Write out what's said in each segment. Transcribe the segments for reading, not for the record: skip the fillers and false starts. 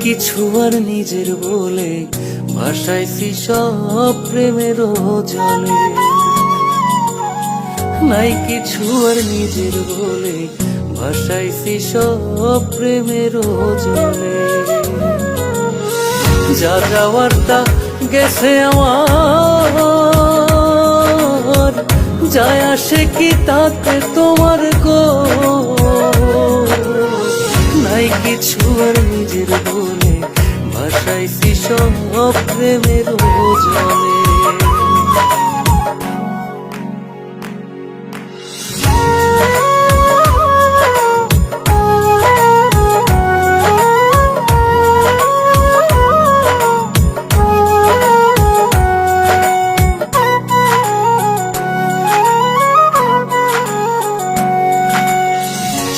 কিছু আর নিজের বলে ভাসাইছি সব প্রেমের জলে। নাই কিছু আর নিজের বলে ভাসাইছি সব প্রেমের জলে। যা যাওয়ার তা গেছে আমার, যায় আসে কি তাতে তোমার গো। নাই কিছু আর নিজের বলে ভাসাইছি সব প্রেমের জলে।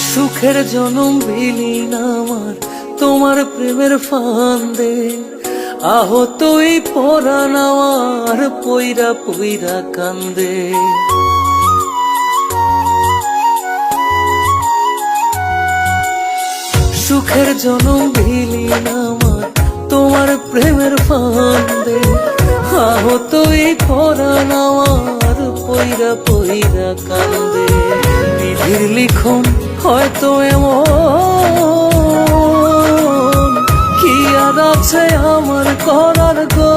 সুখের জনম বিলীন আমার তোমার প্রেমের ফান্দে। আহত এই পরাণ আমার পইরা পইরা কান্দে। সুখের জনম বিলীন আমার তোমার প্রেমের ফান্দে। আহত এই পরাণ আমার পইরা পইরা কান্দে। বিধির লিখন হয়তো এমন, কি আর আছে আমার করার গো।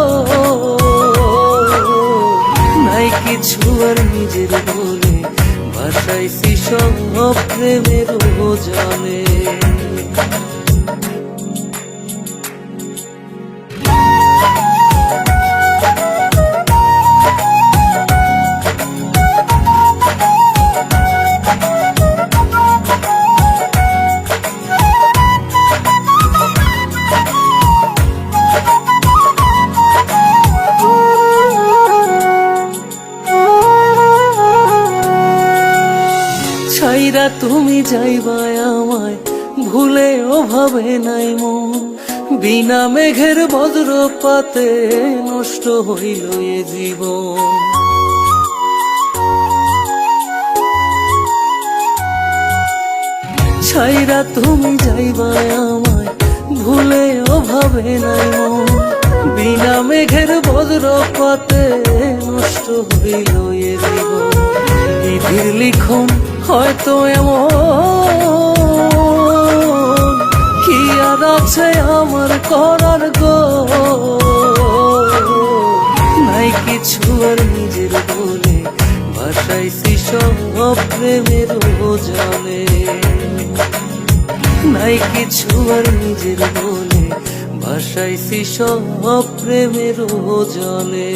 নাই কিছু আর নিজের বলে ভাসাইছি সব প্রেমের জলে। ছাইরা তুমি যাইবা আমায় ভুলে ওভাবে নাই মন। বিনা মেঘের বজ্রপাতে নষ্ট হইল এ জীবন। ছাইরা তুমি যাইবা আমায় ভুলে ওভাবে নাই মন। বিনা মেঘের বজ্রপাতে নষ্ট হইল এ জীবন। বিধির লিখন হয়তো এমন, কি আর আছে আমার করার গো। নাই কিছু আর নিজের বলে ভাসাইছি সব প্রেমের জলে। নাই কিছু আর নিজের বলে ভাসাইছি সব প্রেমের জলে।